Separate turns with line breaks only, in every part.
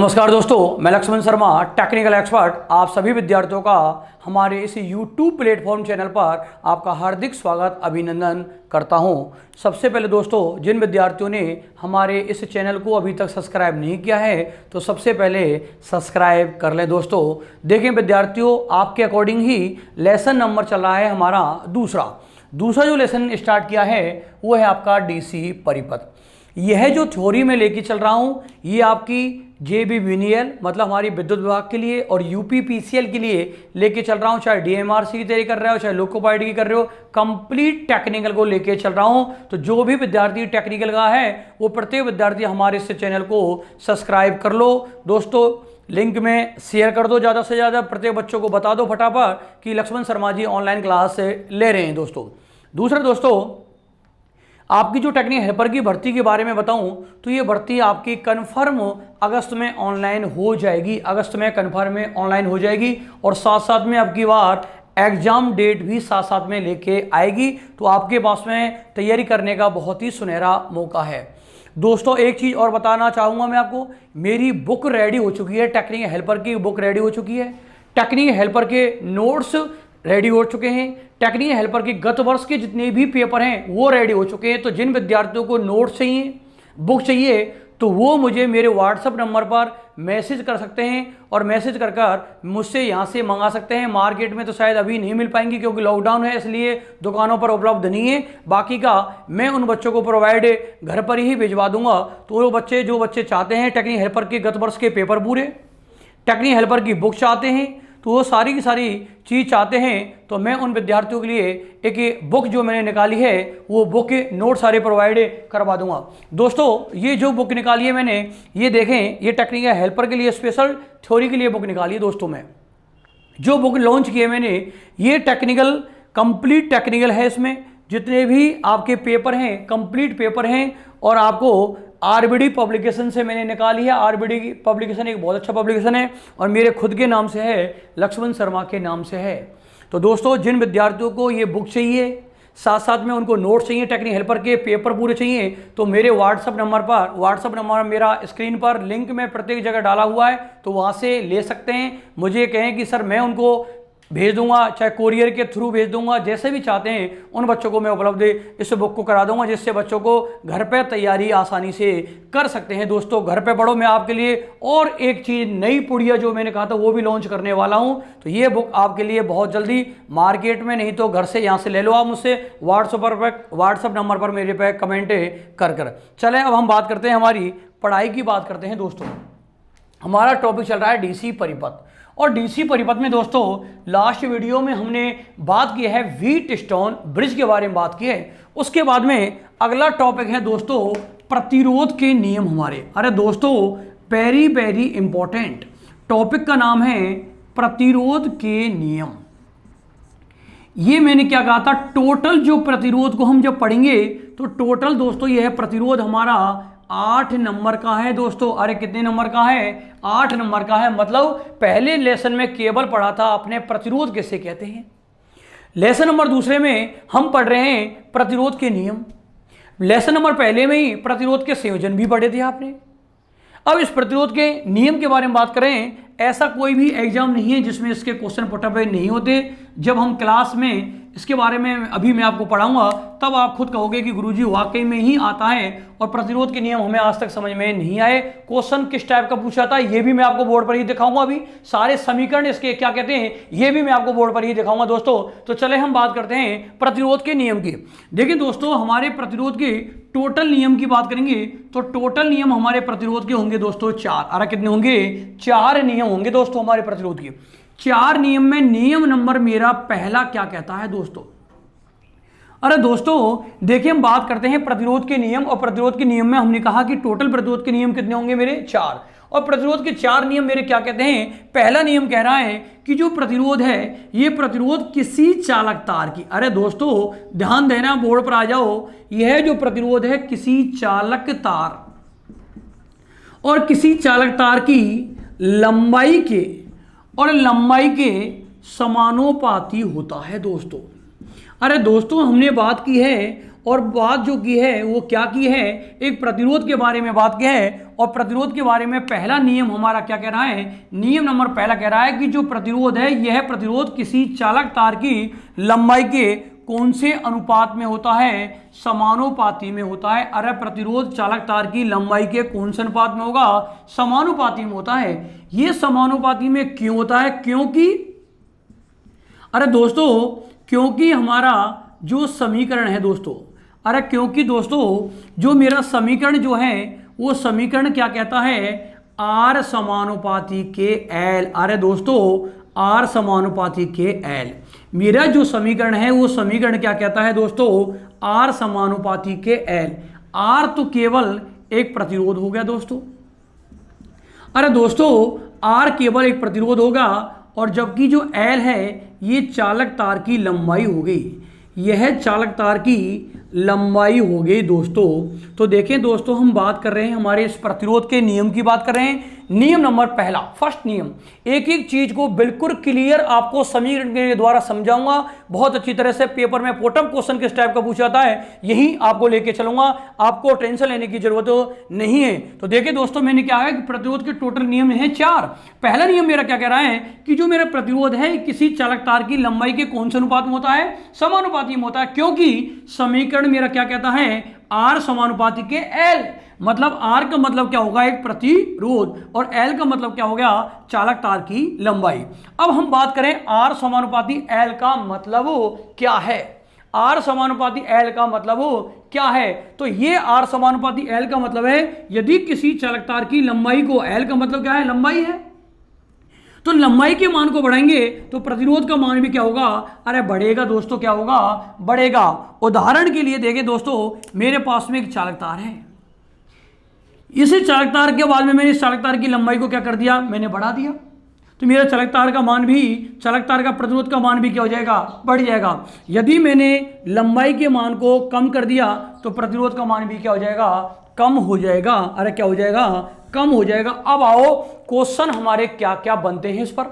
नमस्कार दोस्तों, मैं लक्ष्मण शर्मा टेक्निकल एक्सपर्ट आप सभी विद्यार्थियों का हमारे इस YouTube प्लेटफॉर्म चैनल पर आपका हार्दिक स्वागत अभिनंदन करता हूं। सबसे पहले दोस्तों, जिन विद्यार्थियों ने हमारे इस चैनल को अभी तक सब्सक्राइब नहीं किया है तो सबसे पहले सब्सक्राइब कर लें। दोस्तों देखें विद्यार्थियों, आपके अकॉर्डिंग ही लेसन नंबर चल रहा है हमारा दूसरा जो लेसन स्टार्ट किया है वो है आपका डीसी परिपथ। यह जो थ्योरी में लेके चल रहा हूँ ये आपकी JBVNL मतलब हमारी विद्युत विभाग के लिए और UPPCL के लिए लेके चल रहा हूँ। चाहे DMRC की तैयारी कर रहे हो, चाहे लोको पायलट की कर रहे हो, कंप्लीट टेक्निकल को लेके चल रहा हूँ। तो जो भी विद्यार्थी टेक्निकल का है वो प्रत्येक विद्यार्थी हमारे इस चैनल को सब्सक्राइब कर लो। दोस्तों लिंक में शेयर कर दो, ज़्यादा से ज़्यादा प्रत्येक बच्चों को बता दो फटाफट कि लक्ष्मण शर्मा जी ऑनलाइन क्लास ले रहे हैं। दूसरा दोस्तों, आपकी जो टेक्निकल हेल्पर की भर्ती के बारे में बताऊं तो ये भर्ती आपकी कन्फर्म अगस्त में ऑनलाइन हो जाएगी। अगस्त में कन्फर्म में ऑनलाइन हो जाएगी और साथ साथ में आपकी बार एग्जाम डेट भी साथ साथ में लेके आएगी। तो आपके पास में तैयारी करने का बहुत ही सुनहरा मौका है। दोस्तों एक चीज़ और बताना चाहूँगा मैं आपको, मेरी बुक रेडी हो चुकी है। टेक्निकल हेल्पर की बुक रेडी हो चुकी है। टेक्निकल हेल्पर के नोट्स रेडी हो चुके हैं। टेक्निकल हेल्पर के गत वर्ष के जितने भी पेपर हैं वो रेडी हो चुके हैं। तो जिन विद्यार्थियों को नोट्स चाहिए, बुक चाहिए, तो वो मुझे मेरे व्हाट्सएप नंबर पर मैसेज कर सकते हैं और मैसेज कर मुझसे यहाँ से मंगा सकते हैं। मार्केट में तो शायद अभी नहीं मिल पाएंगी क्योंकि लॉकडाउन है, इसलिए दुकानों पर उपलब्ध नहीं है। बाकी का मैं उन बच्चों को प्रोवाइड घर पर ही भिजवा दूंगा। तो वो बच्चे जो बच्चे चाहते हैं टेक्निकल हेल्पर के गत वर्ष के पेपर पूरे, टेक्निकल हेल्पर की बुक चाहते हैं, तो वो सारी की सारी चीज़ चाहते हैं, तो मैं उन विद्यार्थियों के लिए एक बुक जो मैंने निकाली है वो बुक के नोट सारे प्रोवाइड करवा दूंगा। दोस्तों ये जो बुक निकाली है मैंने, ये देखें, ये टेक्निकल हेल्पर के लिए स्पेशल थ्योरी के लिए बुक निकाली है। दोस्तों मैं जो बुक लॉन्च की है मैंने, ये टेक्निकल कंप्लीट टेक्निकल है। इसमें जितने भी आपके पेपर हैं कंप्लीट पेपर हैं और आपको RBD पब्लिकेशन से मैंने निकाली है। RBD की पब्लिकेशन एक बहुत अच्छा पब्लिकेशन है और मेरे खुद के नाम से है, लक्ष्मण शर्मा के नाम से है। तो दोस्तों जिन विद्यार्थियों को ये बुक चाहिए, साथ साथ में उनको नोट्स चाहिए, टेक्निकल हेल्पर के पेपर पूरे चाहिए, तो मेरे व्हाट्सअप नंबर मेरा स्क्रीन पर लिंक में प्रत्येक जगह डाला हुआ है, तो वहाँ से ले सकते हैं। मुझे कहें कि सर मैं उनको भेज दूंगा, चाहे कोरियर के थ्रू भेज दूंगा, जैसे भी चाहते हैं उन बच्चों को मैं उपलब्ध इस बुक को करा दूंगा, जिससे बच्चों को घर पे तैयारी आसानी से कर सकते हैं। दोस्तों घर पे पढ़ो मैं आपके लिए और एक चीज़ नई पुड़िया जो मैंने कहा था वो भी लॉन्च करने वाला हूं। तो ये बुक आपके लिए बहुत जल्दी मार्केट में, नहीं तो घर से यहाँ से ले लो आप मुझसे व्हाट्सअप नंबर पर मेरे पे कमेंट कर। चलें अब हम बात करते हैं, हमारी पढ़ाई की बात करते हैं। दोस्तों हमारा टॉपिक चल रहा है डीसी परिपथ, और डीसी परिपथ में दोस्तों लास्ट वीडियो में हमने बात की है व्हीट स्टोन ब्रिज के बारे में बात की है। उसके बाद में अगला टॉपिक है दोस्तों प्रतिरोध के नियम हमारे। अरे दोस्तों वेरी वेरी इंपॉर्टेंट टॉपिक का नाम है प्रतिरोध के नियम। ये मैंने क्या कहा था, टोटल जो प्रतिरोध को हम जब पढ़ेंगे तो टोटल दोस्तों यह है प्रतिरोध हमारा 8 नंबर का है। दोस्तों अरे कितने नंबर का है, 8 नंबर का है। मतलब पहले लेसन में केवल पढ़ा था अपने प्रतिरोध किसे कहते हैं। लेसन नंबर दूसरे में हम पढ़ रहे हैं प्रतिरोध के नियम। लेसन नंबर पहले में ही प्रतिरोध के संयोजन भी पढ़े थे आपने। अब इस प्रतिरोध के नियम के बारे में बात करें, ऐसा कोई भी एग्जाम नहीं है जिसमें इसके क्वेश्चन पुटअप नहीं होते। जब हम क्लास में इसके बारे में अभी मैं आपको पढ़ाऊंगा तब आप खुद कहोगे कि गुरुजी वाकई में ही आता है और प्रतिरोध के नियम हमें आज तक समझ में नहीं आए। क्वेश्चन किस टाइप का पूछा था ये भी मैं आपको बोर्ड पर ही दिखाऊंगा। अभी सारे समीकरण इसके क्या कहते हैं ये भी मैं आपको बोर्ड पर ही दिखाऊंगा। दोस्तों तो चले हम बात करते हैं प्रतिरोध के नियम की। देखिए दोस्तों हमारे प्रतिरोध के टोटल नियम की बात करेंगे तो टोटल नियम हमारे प्रतिरोध के होंगे दोस्तों 4। अरे कितने होंगे, 4 नियम होंगे दोस्तों हमारे प्रतिरोध के। 4 नियम में नियम नंबर मेरा पहला क्या कहता है दोस्तों। अरे दोस्तों देखिए हम बात करते हैं प्रतिरोध के नियम, और प्रतिरोध के नियम में हमने कहा कि टोटल प्रतिरोध के नियम कितने होंगे मेरे 4, और प्रतिरोध के 4 नियम मेरे क्या कहते हैं। पहला नियम कह रहा है कि जो प्रतिरोध है ये प्रतिरोध किसी चालक तार की, अरे दोस्तों ध्यान देना बोर्ड पर आ जाओ, यह जो प्रतिरोध है किसी चालक तार और किसी चालक तार की लंबाई के समानुपाती होता है। दोस्तों अरे दोस्तों, हमने बात की है, और बात जो की है वो क्या की है, एक प्रतिरोध के बारे में बात की है। और प्रतिरोध के बारे में पहला नियम हमारा क्या कह रहा है, नियम नंबर पहला कह रहा है कि जो प्रतिरोध है, यह प्रतिरोध किसी चालक तार की लंबाई के कौन से अनुपात में होता है, समानुपाती में होता है। अरे प्रतिरोध चालक तार की लंबाई के कौन से अनुपात में होगा, समानुपाती में होता है। यह समानुपाती में क्यों होता है, क्योंकि अरे दोस्तों, क्योंकि हमारा जो समीकरण है दोस्तों, अरे क्योंकि दोस्तों जो मेरा समीकरण जो है वो समीकरण क्या कहता है, आर समानुपाती के एल। अरे दोस्तों, आर समानुपाती के एल, मेरा जो समीकरण है वो समीकरण क्या कहता है दोस्तों, आर समानुपाती के एल। आर तो केवल एक प्रतिरोध हो गया दोस्तों। अरे दोस्तों, आर केवल एक प्रतिरोध होगा, और जबकि जो एल है ये चालक तार की लंबाई हो गई, यह चालक तार की लंबाई हो गई दोस्तों। तो देखें दोस्तों, हम बात कर रहे हैं हमारे इस प्रतिरोध के नियम की बात कर रहे हैं। नियम नंबर पहला, फर्स्ट नियम, एक एक चीज को बिल्कुल क्लियर आपको समीकरण के द्वारा समझाऊंगा बहुत अच्छी तरह से। पेपर में पोटम क्वेश्चन किस टाइप का पूछा जाता है यही आपको लेके चलूंगा, आपको टेंशन लेने की जरूरत नहीं है। तो देखिए दोस्तों, मैंने क्या है कि प्रतिरोध के टोटल नियम हैं 4। पहला नियम मेरा क्या कह रहा है कि जो मेरा प्रतिरोध है किसी चालक तार की लंबाई के कौन से अनुपात में होता है, समानुपाती में होता है। क्योंकि समीकरण मेरा क्या कहता है, आर समानुपाती के एल। मतलब आर का मतलब क्या होगा, एक प्रतिरोध, और एल का मतलब क्या हो गया, चालक तार की लंबाई। अब हम बात करें आर समानुपाती एल का मतलब क्या है। आर समानुपाती एल का मतलब क्या है, तो ये आर समानुपाती एल का मतलब है यदि किसी चालक तार की लंबाई को, एल का मतलब क्या है, लंबाई है, तो लंबाई के मान को बढ़ाएंगे तो प्रतिरोध का मान भी क्या होगा, अरे बढ़ेगा दोस्तों, क्या होगा, बढ़ेगा। उदाहरण के लिए देखें दोस्तों, मेरे पास में एक चालक तार है, इसी चालक तार के बाद में मैंने इस चालक तार की लंबाई को क्या कर दिया, मैंने बढ़ा दिया, तो मेरा चालक तार का मान भी, चालक तार का प्रतिरोध का मान भी क्या हो जाएगा, बढ़ जाएगा। यदि मैंने लंबाई के मान को कम कर दिया तो प्रतिरोध का मान भी क्या हो जाएगा, कम हो जाएगा। अरे क्या हो जाएगा, कम हो जाएगा। अब आओ क्वेश्चन हमारे क्या क्या बनते हैं इस पर।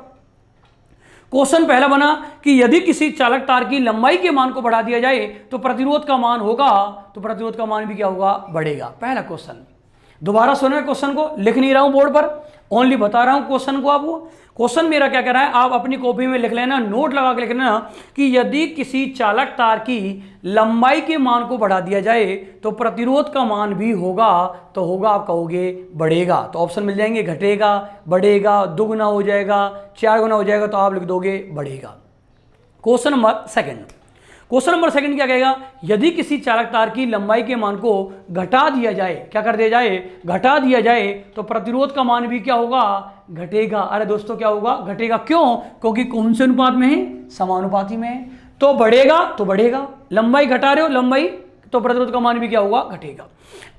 क्वेश्चन पहला बना कि यदि किसी चालक तार की लंबाई के मान को बढ़ा दिया जाए तो प्रतिरोध का मान होगा, तो प्रतिरोध का मान भी क्या होगा, बढ़ेगा। पहला क्वेश्चन, दोबारा सुनो क्वेश्चन को, लिख नहीं रहा हूं बोर्ड पर, ओनली बता रहा हूं क्वेश्चन को आपको। क्वेश्चन मेरा क्या कह रहा है, आप अपनी कॉपी में लिख लेना, नोट लगा के लिख लेना कि यदि किसी चालक तार की लंबाई के मान को बढ़ा दिया जाए तो प्रतिरोध का मान भी होगा, तो होगा आप कहोगे बढ़ेगा, तो ऑप्शन मिल जाएंगे, घटेगा, बढ़ेगा, दुगना हो जाएगा, 4 गुना हो जाएगा, तो आप लिख दोगे बढ़ेगा। Question number second, question number second क्या कहेगा, यदि किसी चालक तार की लंबाई के मान को घटा दिया जाए, क्या कर दिया जाए, घटा दिया जाए, तो प्रतिरोध का मान भी क्या होगा, घटेगा। अरे दोस्तों क्या होगा, घटेगा। क्यों, क्योंकि कौन से अनुपात में है, समानुपाती में है, तो बढ़ेगा, तो बढ़ेगा। लंबाई घटा रहे हो, लंबाई, तो प्रतिरोध का मान भी क्या होगा, घटेगा।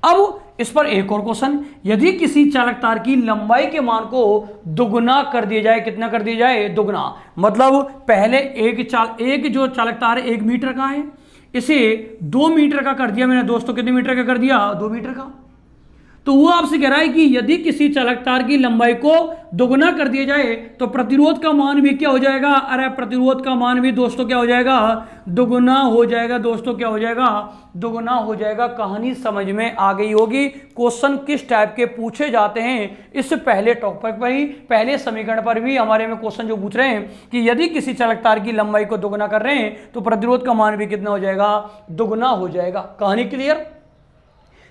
अब इस पर एक और क्वेश्चन, यदि किसी चालक तार की लंबाई के मान को दुगुना कर दिया जाए, कितना कर दिया जाए, दुगुना, मतलब पहले एक जो चालक तार 1 मीटर का है, इसे 2 मीटर का कर दिया मैंने दोस्तों, कितने मीटर का कर दिया, 2 मीटर का। तो वो आपसे कह रहा है कि यदि किसी चालक तार की लंबाई को दोगुना कर दिया जाए तो प्रतिरोध का मान भी क्या हो जाएगा, अरे प्रतिरोध का मान भी दोस्तों क्या हो जाएगा, दोगुना हो जाएगा। दोस्तों क्या हो जाएगा, दोगुना हो जाएगा। कहानी समझ में आ गई होगी। क्वेश्चन किस टाइप के पूछे जाते हैं, इससे पहले टॉपिक पर ही, पहले समीकरण पर भी हमारे में क्वेश्चन जो पूछ रहे हैं कि यदि किसी चालक तार की लंबाई को दोगुना कर रहे हैं तो प्रतिरोध का मान भी कितना हो जाएगा, दोगुना हो जाएगा। कहानी क्लियर।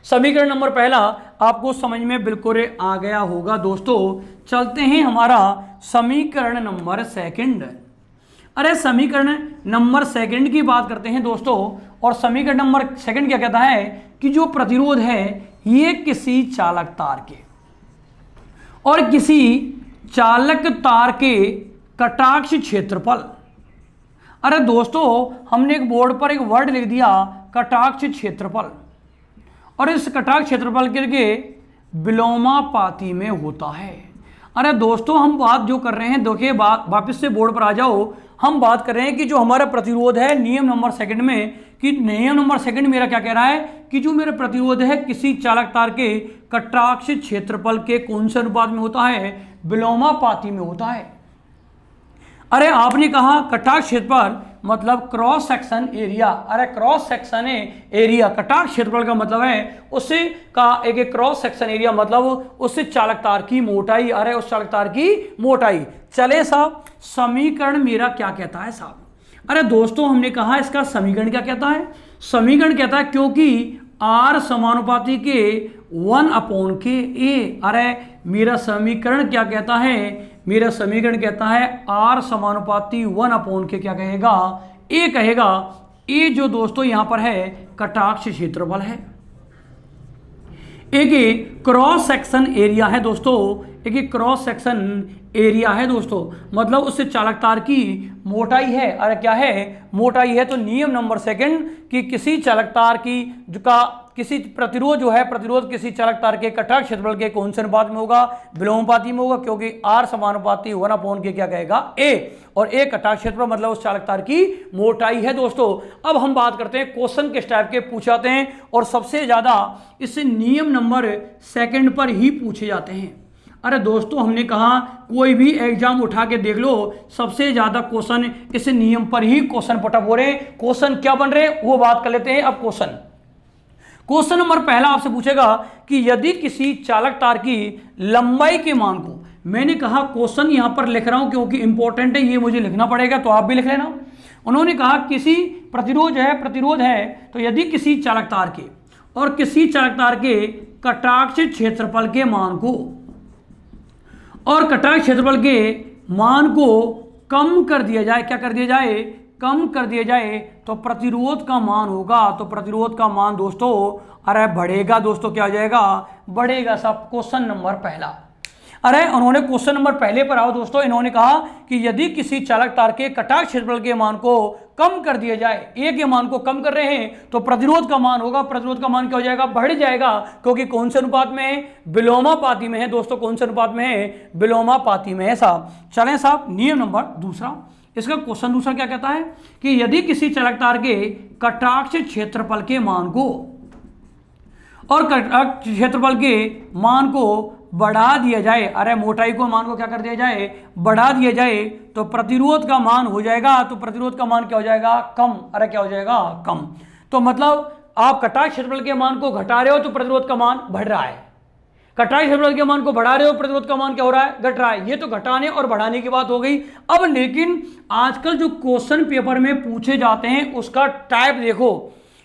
समीकरण नंबर पहला आपको समझ में बिल्कुल आ गया होगा दोस्तों। चलते हैं हमारा समीकरण नंबर सेकंड। अरे समीकरण नंबर सेकंड की बात करते हैं दोस्तों, और समीकरण नंबर सेकंड क्या कहता है कि जो प्रतिरोध है ये किसी चालक तार के और किसी चालक तार के कटाक्ष क्षेत्रफल। अरे दोस्तों, हमने एक बोर्ड पर एक वर्ड लिख दिया, कटाक्ष क्षेत्रफल, और इस कटाक्ष क्षेत्रफल के विलोमापाती में होता है। अरे दोस्तों, हम बात जो कर रहे हैं, देखिए वापस से बोर्ड पर आ जाओ, हम बात कर रहे हैं कि जो हमारा प्रतिरोध है नियम नंबर सेकंड में, कि नियम नंबर सेकंड मेरा क्या कह रहा है कि जो मेरा प्रतिरोध है किसी चालक तार के कटाक्ष क्षेत्रफल के कौन से अनुपात में होता है, विलोमापाती में होता है। अरे आपने कहा कटाक्ष क्षेत्रफल, मतलब क्रॉस सेक्शन एरिया। अरे क्रॉस सेक्शन एरिया, कटाक्ष क्षेत्रफल का मतलब है उससे का एक क्रॉस सेक्शन एरिया, मतलब उस चालक तार की मोटाई। अरे उस चालक तार की मोटाई। चले साहब, समीकरण मेरा क्या कहता है साहब? अरे दोस्तों हमने कहा इसका समीकरण क्या कहता है? समीकरण कहता है क्योंकि आर समानुपाती के 1/k ए। अरे मेरा समीकरण क्या कहता है? मेरा समीकरण कहता है आर समानुपाती 1/k क्या कहेगा? ए कहेगा। ए जो दोस्तों यहां पर है कटाक्ष क्षेत्रफल है, एक क्रॉस सेक्शन एरिया है दोस्तों, एक क्रॉस सेक्शन एरिया है दोस्तों, मतलब उससे चालक तार की मोटाई है। अरे क्या है? मोटाई है। तो नियम नंबर सेकंड कि किसी चालक तार की जो का किसी प्रतिरोध जो है, प्रतिरोध किसी चालक तार के कटाक्ष क्षेत्रफल के कौन से अनुपात में होगा? विलोमानुपाती में होगा, क्योंकि आर समानुपाती 1/k क्या कहेगा? ए। और ए कटाक्ष क्षेत्रफल मतलब उस चालक तार की मोटाई है दोस्तों। अब हम बात करते हैं क्वेश्चन किस टाइप के पूछे जाते हैं, और सबसे ज्यादा इससे नियम नंबर सेकंड पर ही पूछे जाते हैं। अरे दोस्तों हमने कहा कोई भी एग्जाम उठा के देख लो, सबसे ज्यादा क्वेश्चन इस नियम पर ही क्वेश्चन पुटअप हो रहे हैं। क्वेश्चन क्या बन रहे हैं वो बात कर लेते हैं। अब क्वेश्चन नंबर पहला आपसे पूछेगा कि यदि किसी चालक तार की लंबाई के मान को, मैंने कहा क्वेश्चन यहां पर लिख रहा हूं क्योंकि इंपॉर्टेंट है, ये मुझे लिखना पड़ेगा, तो आप भी लिख लेना। उन्होंने कहा किसी प्रतिरोध है तो यदि किसी चालक तार के और किसी चालक तार के कटाक्ष क्षेत्रफल के मान को और कटाक्ष क्षेत्रफल के मान को कम कर दिया जाए, क्या कर दिया जाए? कम कर दिया जाए, तो प्रतिरोध का मान होगा। तो प्रतिरोध का मान दोस्तों अरे बढ़ेगा दोस्तों, क्या हो जाएगा? बढ़ेगा। सब क्वेश्चन नंबर पहला। अरे उन्होंने क्वेश्चन नंबर पहले पर आओ दोस्तों, इन्होंने कहा कि यदि किसी चालक तार के कटाक्ष क्षेत्रफल के मान को कम कर दिया जाए, ए के मान को कम कर रहे हैं, तो प्रतिरोध का मान होगा, प्रतिरोध का मान क्या हो जाएगा? बढ़ जाएगा, क्योंकि कौन से अनुपात में है? विलोमानुपाती में है दोस्तों। कौन से अनुपात में है? विलोमानुपाती में है साहब। चलें साहब, नियम नंबर दूसरा, इसका क्वेश्चन दूसरा क्या कहता है कि यदि किसी चालक तार के कटाक्ष क्षेत्रफल के मान को और कटाक्ष क्षेत्रफल के मान को बढ़ा दिया जाए, अरे मोटाई को मान को क्या कर दिया जाए? बढ़ा दिया जाए, तो प्रतिरोध का मान हो जाएगा। तो प्रतिरोध का मान क्या हो जाएगा? कम। अरे क्या हो जाएगा? कम। तो मतलब आप कटाक्ष क्षेत्रफल के मान को घटा रहे हो तो प्रतिरोध का मान बढ़ रहा है, कटाक्ष क्षेत्रफल के मान को बढ़ा रहे हो, प्रतिरोध का मान क्या हो रहा है? घट रहा है। ये तो घटाने और बढ़ाने की बात हो गई। अब लेकिन आजकल जो क्वेश्चन पेपर में पूछे जाते हैं उसका टाइप देखो।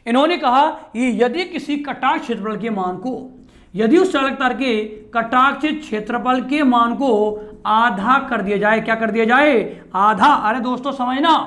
इन्होंने कहा ये यदि किसी कटाक्ष क्षेत्रफल के मान को, यदि उस चालक तार के कटाक्ष क्षेत्रफल के मान को आधा कर दिया जाए, क्या कर दिया जाए? आधा। अरे दोस्तों समझना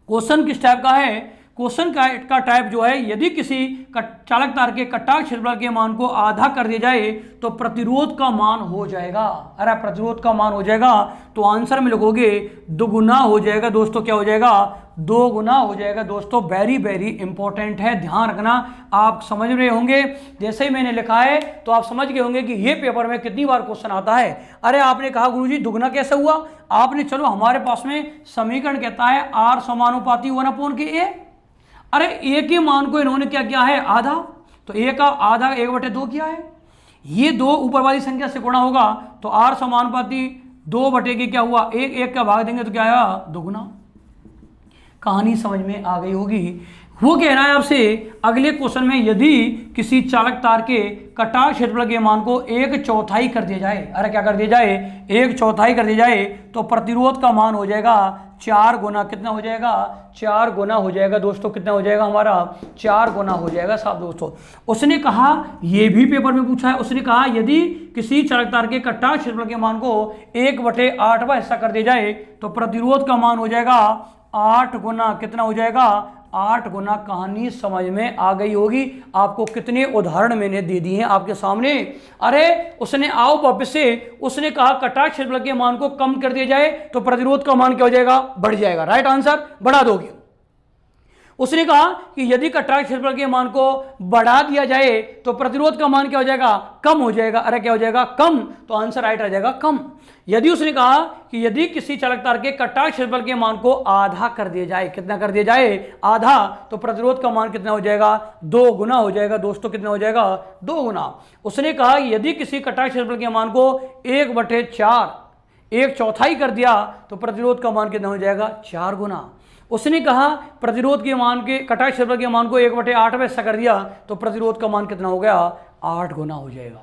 क्वेश्चन किस टाइप का है? क्वेश्चन का टाइप जो है, यदि किसी चालक तार के कटाक्ष क्षेत्रफल के मान को आधा कर दिया जाए तो प्रतिरोध का मान हो जाएगा। अरे प्रतिरोध का मान हो जाएगा, तो आंसर में लिखोगे दोगुना हो जाएगा दोस्तों। क्या हो जाएगा? 2 गुना हो जाएगा दोस्तों। वेरी वेरी इंपॉर्टेंट है, ध्यान रखना। आप समझ रहे होंगे, जैसे ही मैंने लिखा है तो आप समझ गए होंगे कि ये पेपर में कितनी बार क्वेश्चन आता है। अरे आपने कहा गुरुजी दुगुना कैसे हुआ? आपने चलो हमारे पास में समीकरण कहता है आर समानुपाती 1/k ए। अरे ए के मान को इन्होंने क्या किया है? आधा। तो ए का आधा 1/2 किया है। ये 2 ऊपर वाली संख्या से गुणा होगा, तो आर समानुपाती 2/के क्या हुआ? 1 का भाग देंगे तो क्या आया? दुगुना। कहानी समझ में आ गई होगी। वो कह रहा है आपसे अगले क्वेश्चन में, यदि किसी चालक तार के कटाक्ष क्षेत्रफल के मान को 1/4 कर दिया जाए, अरे क्या कर दिया जाए? 1/4 कर दिया जाए, तो प्रतिरोध का मान हो जाएगा 4 गुना। कितना हो जाएगा? 4 गुना हो जाएगा दोस्तों। कितना हो जाएगा हमारा? 4 गुना हो जाएगा साहब दोस्तों। उसने कहा, ये भी पेपर में पूछा है, उसने कहा यदि किसी चालक तार के कटाक्ष क्षेत्रफल के मान को 1/8वां हिस्सा कर दिया जाए तो प्रतिरोध का मान हो जाएगा 8 गुना। कितना हो जाएगा? 8 गुना। कहानी समझ में आ गई होगी। आपको कितने उदाहरण मैंने दे दिए हैं आपके सामने। अरे उसने आओ वापस से, उसने कहा कटाक्ष क्षेत्रफल के मान को कम कर दिया जाए तो प्रतिरोध का मान क्या हो जाएगा? बढ़ जाएगा। राइट आंसर, बढ़ा दोगे। उसने कहा कि यदि कटाक्ष क्षेत्रफल के मान को बढ़ा दिया जाए तो प्रतिरोध का मान क्या हो जाएगा? कम हो जाएगा। अरे क्या हो जाएगा? कम। तो आंसर राइट आ जाएगा कम। यदि उसने कहा कि यदि किसी चालक तार के कटाक्ष क्षेत्रफल के मान को आधा कर दिया जाए, कितना कर दिया जाए? आधा, तो प्रतिरोध का मान कितना हो जाएगा? 2 गुना हो जाएगा दोस्तों। कितना हो जाएगा? 2 गुना। उसने कहा यदि किसी कटाक्ष क्षेत्रफल के मान को 1/4 1/4 कर दिया तो प्रतिरोध का मान कितना हो जाएगा? 4 गुना। उसने कहा प्रतिरोध के मान के कटाक्ष क्षेत्रफल के मान को 1/8 में हिस्सा कर दिया तो प्रतिरोध का मान कितना हो गया, 8 गुना हो जाएगा।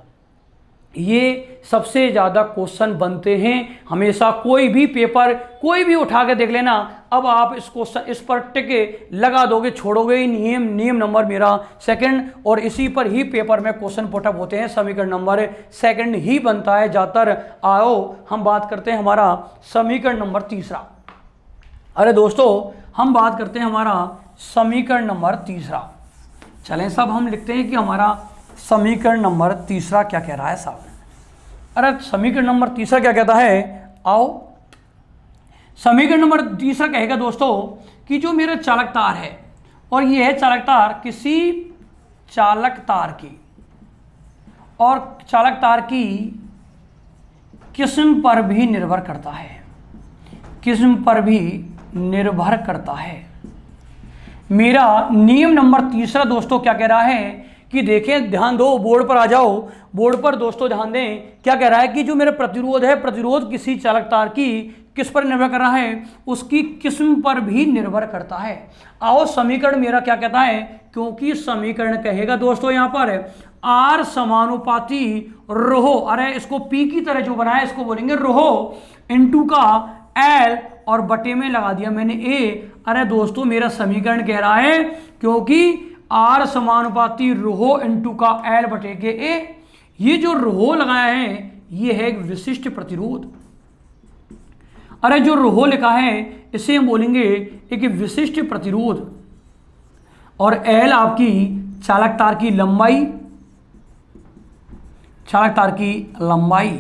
ये सबसे ज़्यादा क्वेश्चन बनते हैं हमेशा, कोई भी पेपर कोई भी उठा के देख लेना। अब आप इस क्वेश्चन इस पर टिके लगा दोगे, छोड़ोगे ही नियम नंबर मेरा सेकंड, और इसी पर ही पेपर में क्वेश्चन पुटअप होते हैं। समीकरण नंबर सेकंड ही बनता है ज़्यादातर। आओ हम बात करते हैं हमारा समीकरण नंबर तीसरा। अरे दोस्तों हम बात करते हैं हमारा समीकरण नंबर तीसरा। चलें सब हम लिखते हैं कि हमारा समीकरण नंबर तीसरा क्या कह रहा है साहब। अरे समीकरण नंबर तीसरा क्या कहता है, आओ समीकरण नंबर तीसरा कहेगा दोस्तों कि जो मेरा चालक तार है और ये है चालक तार किसी चालक तार की, और चालक तार की किस्म पर भी निर्भर करता है, किस्म पर भी निर्भर करता है। मेरा नियम नंबर तीसरा दोस्तों क्या कह रहा है कि देखें, ध्यान दो, बोर्ड पर आ जाओ। बोर्ड पर दोस्तों ध्यान दें, क्या कह रहा है कि जो मेरा प्रतिरोध है, प्रतिरोध किसी चालक तार की किस पर निर्भर कर रहा है, उसकी किस्म पर भी निर्भर करता है। आओ समीकरण मेरा क्या कहता है, क्योंकि समीकरण कहेगा दोस्तों यहां पर आर समानुपाती रोहो, अरे इसको पी की तरह जो बनाया इसको बोलेंगे रोहो इनटू का एल और बटे में लगा दिया मैंने ए। अरे दोस्तों मेरा समीकरण कह रहा है क्योंकि आर समानुपाती रोहो इनटू का एल बटे के ए, ये जो रोहो लगाया है ये है एक विशिष्ट प्रतिरोध। अरे जो रोहो लिखा है इसे हम बोलेंगे एक विशिष्ट प्रतिरोध, और एल आपकी चालक तार की लंबाई, चालक तार की लंबाई,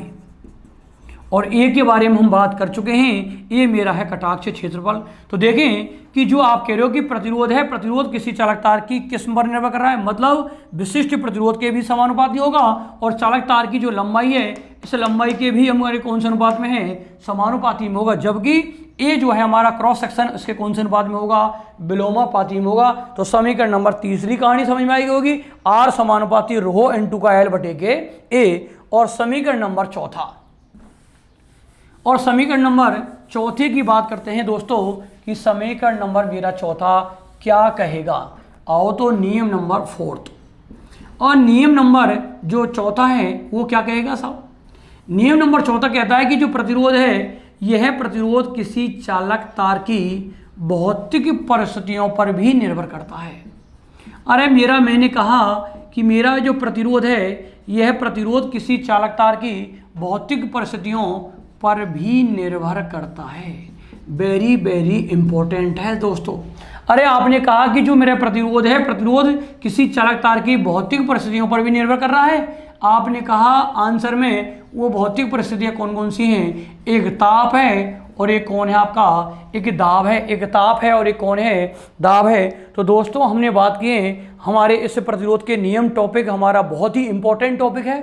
और ए के बारे में हम बात कर चुके हैं, ए मेरा है कटाक्ष क्षेत्रफल। तो देखें कि जो आप कह रहे हो कि प्रतिरोध है, प्रतिरोध किसी चालक तार की किस्म पर निर्भर कर रहा है, मतलब विशिष्ट प्रतिरोध के भी समानुपाती होगा, और चालक तार की जो लंबाई है इस लंबाई के भी हमारे कौन से अनुपात में है, समानुपाती में होगा। जबकि ए जो है हमारा क्रॉस सेक्शन इसके कौन से अनुपात में होगा, विलोमापाती में होगा। तो समीकरण नंबर तीसरी कहानी समझ में आएगी होगी, आर समानुपाती रोहो इनटू का एल बटे के ए। और समीकरण नंबर चौथा, और समीकरण नंबर चौथे की बात करते हैं दोस्तों कि समीकरण नंबर मेरा चौथा क्या कहेगा। आओ तो नियम नंबर फोर्थ, और नियम नंबर जो चौथा है वो क्या कहेगा साहब। नियम नंबर चौथा कहता है कि जो प्रतिरोध है यह प्रतिरोध किसी चालक तार की भौतिक परिस्थितियों पर भी निर्भर करता है। अरे मेरा मैंने कहा कि मेरा जो प्रतिरोध है यह प्रतिरोध किसी चालक तार की भौतिक परिस्थितियों पर भी निर्भर करता है। वेरी वेरी इंपॉर्टेंट है दोस्तों। अरे आपने कहा कि जो मेरा प्रतिरोध है, प्रतिरोध किसी चालक तार की भौतिक परिस्थितियों पर भी निर्भर कर रहा है। आपने कहा आंसर में वो भौतिक परिस्थितियां कौन कौन सी हैं, एक ताप है और एक कौन है आपका, एक दाब है। एक ताप है और एक कौन है, दाब है। तो दोस्तों हमने बात की है हमारे इस प्रतिरोध के नियम टॉपिक हमारा बहुत ही इंपॉर्टेंट टॉपिक है।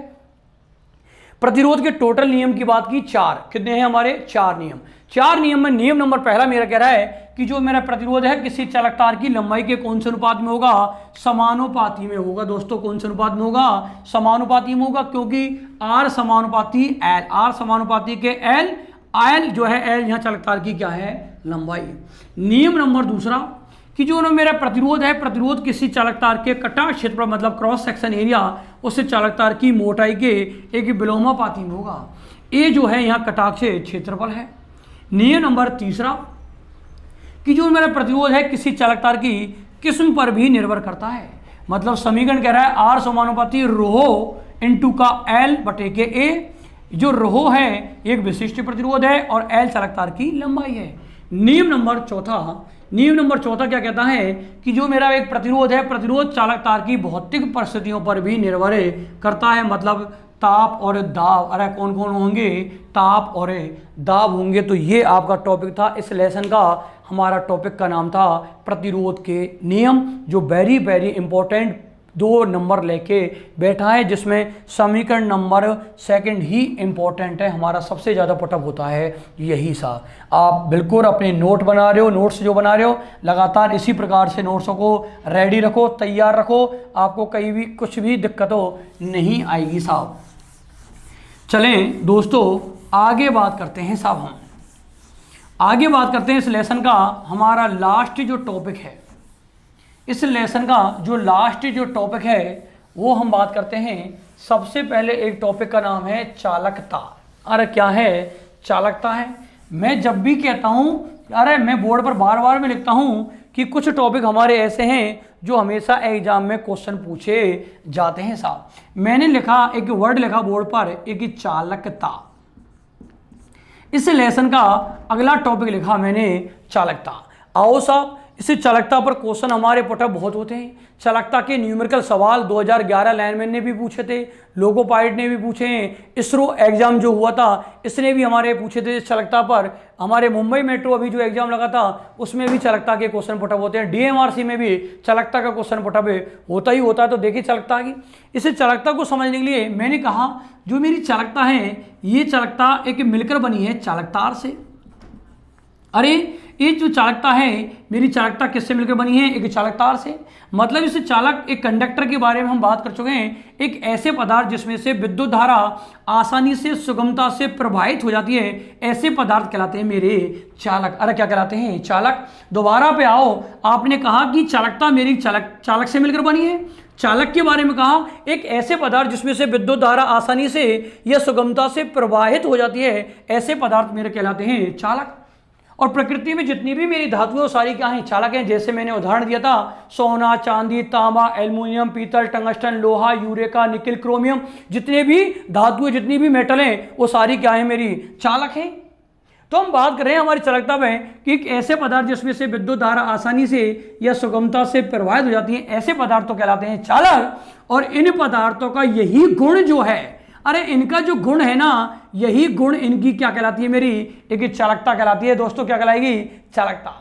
प्रतिरोध के टोटल नियम की बात की, 4 कितने हैं हमारे, 4 नियम। 4 नियम में नियम नंबर पहला मेरा कह रहा है कि जो मेरा प्रतिरोध है किसी चालक तार की लंबाई के कौन से अनुपात में होगा, समानुपाती में होगा। दोस्तों कौन से अनुपात में होगा, समानुपाती में होगा, क्योंकि आर समानुपाती एल, आर समानुपाती के एल, एल जो है एल यहाँ चालक तार की क्या है, लंबाई। नियम नंबर दूसरा कि जो मेरा प्रतिरोध है, प्रतिरोध किसी चालक तार के कटाक्ष क्षेत्र मतलब क्रॉस सेक्शन एरिया उससे चालक तार की मोटाई के एक विलोमापाती में होगा। ए जो है यहाँ कटाक्ष क्षेत्रफल है। नियम नंबर तीसरा कि जो मेरा प्रतिरोध है किसी चालक तार की किस्म पर भी निर्भर करता है, मतलब समीकरण कह रहा है आर समानुपाती रोहो इनटू का एल बटे के ए। जो रोहो है एक विशिष्ट प्रतिरोध है और एल चालक तार की लंबाई है। नियम नंबर चौथा क्या कहता है कि जो मेरा एक प्रतिरोध है, प्रतिरोध चालक तार की भौतिक परिस्थितियों पर भी निर्भर करता है, मतलब ताप और दाब। अरे कौन कौन होंगे, ताप और दाब होंगे। तो ये आपका टॉपिक था, इस लेसन का हमारा टॉपिक का नाम था प्रतिरोध के नियम, जो वेरी वेरी इंपॉर्टेंट 2 नंबर लेके बैठा है, जिसमें समीकरण नंबर सेकंड ही इंपॉर्टेंट है। हमारा सबसे ज़्यादा पुटअप होता है यही सा। आप बिल्कुल अपने नोट बना रहे हो, नोट्स जो बना रहे हो लगातार इसी प्रकार से नोट्सों को रेडी रखो, तैयार रखो, आपको कहीं भी कुछ भी दिक्कतों नहीं आएगी साहब। चलें दोस्तों आगे बात करते हैं साहब हम। आगे बात करते हैं इस लेसन का हमारा लास्ट जो टॉपिक है, इस लेसन का जो लास्ट जो टॉपिक है वो हम बात करते हैं। सबसे पहले एक टॉपिक का नाम है चालकता। अरे क्या है? चालकता है। मैं जब भी कहता हूं, अरे मैं बोर्ड पर बार बार में लिखता हूं कि कुछ टॉपिक हमारे ऐसे हैं जो हमेशा एग्जाम में क्वेश्चन पूछे जाते हैं साहब। मैंने लिखा, एक वर्ड लिखा बोर्ड पर, एक चालकता। इस लेसन का अगला टॉपिक लिखा मैंने चालकता। आओ साहब, इस चालकता पर क्वेश्चन हमारे पुटअप बहुत होते हैं। चालकता के न्यूमेरिकल सवाल 2011 लाइनमैन ने भी पूछे थे, लोको पायलट ने भी पूछे हैं, इसरो एग्जाम जो हुआ था इसने भी हमारे पूछे थे चालकता पर। हमारे मुंबई मेट्रो अभी जो एग्जाम लगा था उसमें भी चालकता के क्वेश्चन पुटअप होते हैं। डीएमआरसी में भी चालकता का क्वेश्चन पुटअप होता ही होता है। तो देखिए चालकता की, इस चालकता को समझने के लिए मैंने कहा जो मेरी चालकता है, ये चालकता एक मिलकर बनी है चालकतार से। अरे ये जो चालकता है, मेरी चालकता किससे मिलकर बनी है? एक चालकतार से। मतलब इस चालक, एक कंडक्टर के बारे में हम बात कर चुके हैं। एक ऐसे पदार्थ जिसमें से विद्युत धारा आसानी से, सुगमता से प्रवाहित हो जाती है, ऐसे पदार्थ कहलाते हैं मेरे चालक। अरे क्या कहलाते हैं? चालक। दोबारा पे आओ, आपने कहा कि चालकता मेरी चालक से मिलकर बनी है। चालक के बारे में कहा एक ऐसे पदार्थ जिसमें से विद्युत धारा आसानी से या सुगमता से प्रवाहित हो जाती है, ऐसे पदार्थ मेरे कहलाते हैं चालक। और प्रकृति में जितनी भी मेरी धातुएं सारी क्या हैं? चालक हैं। जैसे मैंने उदाहरण दिया था, सोना, चांदी, तांबा, एल्युमिनियम, पीतल, टंगस्टन, लोहा, यूरेका, निकिल, क्रोमियम, जितने भी धातुएं, जितनी भी मेटल हैं, वो सारी क्या है? मेरी चालक हैं। तो हम बात कर रहे हैं हमारी चालकता में कि एक ऐसे पदार्थ जिसमें से विद्युत धारा आसानी से या सुगमता से प्रवाहित हो जाती है, ऐसे पदार्थ तो कहलाते हैं चालक। और इन पदार्थों का यही गुण जो है, अरे इनका जो गुण है ना, यही गुण इनकी क्या कहलाती है? मेरी एक चालकता कहलाती है। दोस्तों क्या कहलाएगी? चालकता।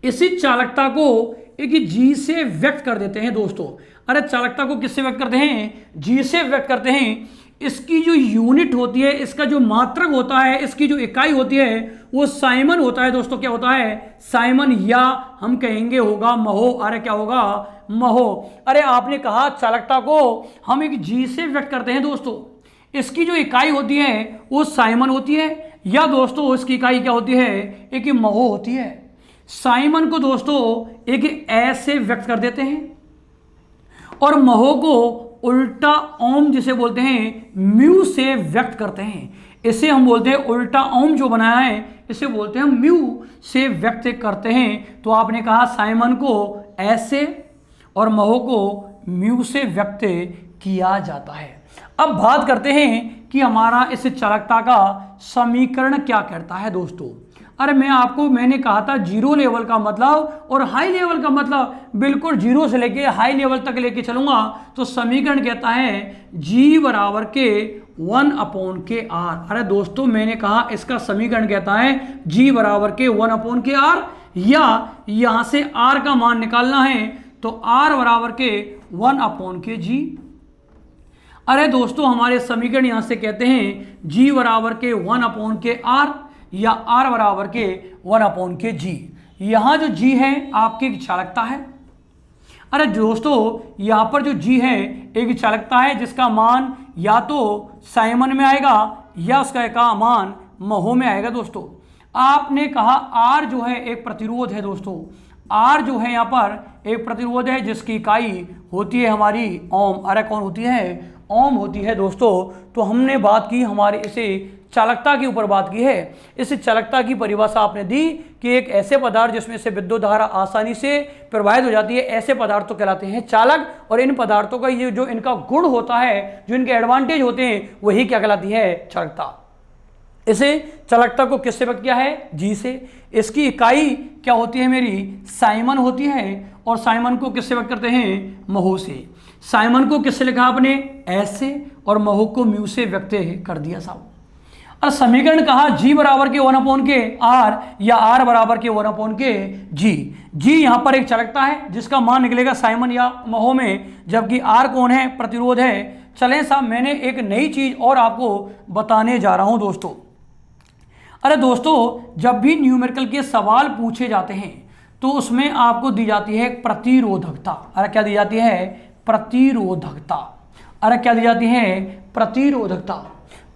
इसी चालकता को एक जी से व्यक्त कर देते हैं दोस्तों। अरे चालकता को किससे व्यक्त करते हैं? जी से व्यक्त करते हैं। इसकी जो यूनिट होती है, इसका जो मात्रक होता है, इसकी जो इकाई होती है, वो साइमन होता है दोस्तों। क्या होता है? साइमन, या हम कहेंगे होगा महो। अरे क्या होगा? महो। अरे आपने कहा चालकता को हम एक जी से व्यक्त करते हैं दोस्तों। इसकी जो इकाई होती है वो साइमन होती है, या दोस्तों इसकी इकाई क्या होती है? एक महो होती है। साइमन को दोस्तों एक ऐसे व्यक्त कर देते हैं, और महो को उल्टा ओम जिसे बोलते हैं म्यू से व्यक्त करते हैं। इसे हम बोलते हैं उल्टा ओम जो बनाया है, इसे बोलते हैं म्यू से व्यक्त करते हैं। तो आपने कहा साइमन को ऐसे और महो को म्यू से व्यक्त किया जाता है। अब बात करते हैं कि हमारा इस चालकता का समीकरण क्या कहता है दोस्तों। अरे मैंने कहा था जीरो लेवल का मतलब और हाई लेवल का मतलब, बिल्कुल जीरो से लेके हाई लेवल तक लेके चलूंगा। तो समीकरण कहता है जी बराबर के 1/r। अरे दोस्तों मैंने कहा इसका समीकरण कहता है जी बराबर के 1/r, या यहां से r का मान निकालना है तो r बराबर के 1/g। अरे दोस्तों हमारे समीकरण यहां से कहते हैं g बराबर के 1/r या r बराबर के 1/g। यहां जो g है आपकी चालकता है। अरे दोस्तों यहां पर जो g है एक चालकता है जिसका मान या तो साइमन में आएगा या उसका का मान महो में आएगा दोस्तों। आपने कहा r जो है एक प्रतिरोध है दोस्तों। R जो है यहाँ पर एक प्रतिरोध है जिसकी इकाई होती है हमारी ओम। अरे कौन होती है? ओम होती है दोस्तों। तो हमने बात की हमारे इसे चालकता के ऊपर बात की है। इस चालकता की परिभाषा आपने दी कि एक ऐसे पदार्थ जिसमें से विद्युत धारा आसानी से प्रवाहित हो जाती है, ऐसे पदार्थ तो कहलाते हैं चालक। और इन पदार्थों का ये जो इनका गुण होता है, जो इनके एडवांटेज होते हैं, वही क्या कहलाती है? चालकता। इसे चालकता को किससे व्यक्त किया है? जी से। इसकी इकाई क्या होती है? मेरी साइमन होती है। और साइमन को किससे व्यक्त करते हैं? महो से। साइमन को किससे लिखा आपने? ऐसे, और महो को म्यू से व्यक्त कर दिया साहब। और समीकरण कहा जी बराबर के 1/r या r बराबर के 1/g। जी यहां पर एक चालकता है जिसका मान निकलेगा साइमन या महो में, जबकि r कौन है? प्रतिरोध है। चलें साहब मैंने एक नई चीज और आपको बताने जा रहा हूं दोस्तों। अरे दोस्तों जब भी न्यूमेरिकल के सवाल पूछे जाते हैं तो उसमें आपको दी जाती है प्रतिरोधकता। अरे क्या दी जाती है? प्रतिरोधकता। अरे क्या दी जाती है? प्रतिरोधकता।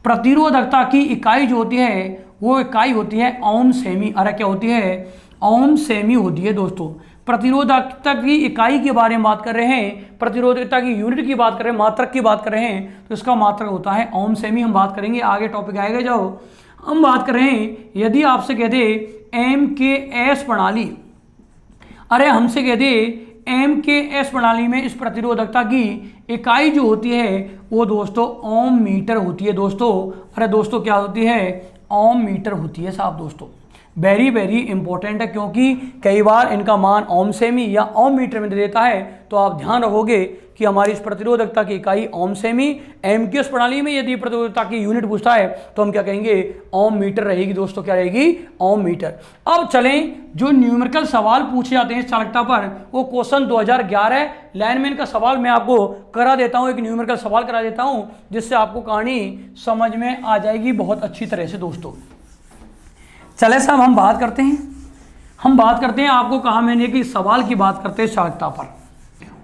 प्रतिरोधकता की इकाई जो होती है वो इकाई होती है ओम सेमी। अरे क्या होती है? ओम सेमी होती है दोस्तों। प्रतिरोधकता की इकाई के बारे में बात कर रहे हैं, प्रतिरोधकता की यूनिट की बात कर रहे हैं, मात्रक की बात कर रहे हैं, तो इसका मात्रक होता है ओम सेमी। हम बात करेंगे, आगे टॉपिक आएगा। जाओ हम बात कर रहे हैं, यदि आपसे कह दे MKS प्रणाली, अरे हमसे कह दे MKS प्रणाली में इस प्रतिरोधकता की इकाई जो होती है वो दोस्तों ओम मीटर होती है दोस्तों। अरे दोस्तों क्या होती है? ओम मीटर होती है साहब दोस्तों। वेरी वेरी इंपॉर्टेंट है, क्योंकि कई बार इनका मान ओम सेमी या ओम मीटर में दे देता है। तो आप ध्यान रखोगे कि हमारी इस प्रतिरोधकता की इकाई ओम सेमी, MKS प्रणाली में यदि प्रतिरोधकता की यूनिट पूछता है तो हम क्या कहेंगे? ओम मीटर रहेगी दोस्तों। क्या रहेगी? ओम मीटर। अब चलें, जो न्यूमेरिकल सवाल पूछे जाते हैं चालकता पर, वो क्वेश्चन 2011 लाइनमैन का सवाल मैं आपको करा देता हूँ, एक न्यूमेरिकल सवाल करा देता हूँ, जिससे आपको कहानी समझ में आ जाएगी बहुत अच्छी तरह से दोस्तों। चले साहब हम बात करते हैं, आपको कहा मैंने कि सवाल की बात करते हैं चालकता पर,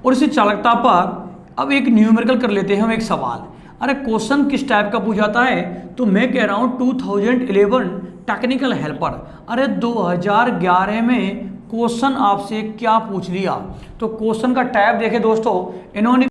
और इसी चालकता पर अब एक न्यूमेरिकल कर लेते हैं हम एक सवाल। अरे क्वेश्चन किस टाइप का पूछा जाता है? तो मैं कह रहा हूँ 2011 टेक्निकल हेल्पर। अरे 2011 में क्वेश्चन आपसे क्या पूछ लिया? तो क्वेश्चन का टाइप देखें दोस्तों, इन्होंने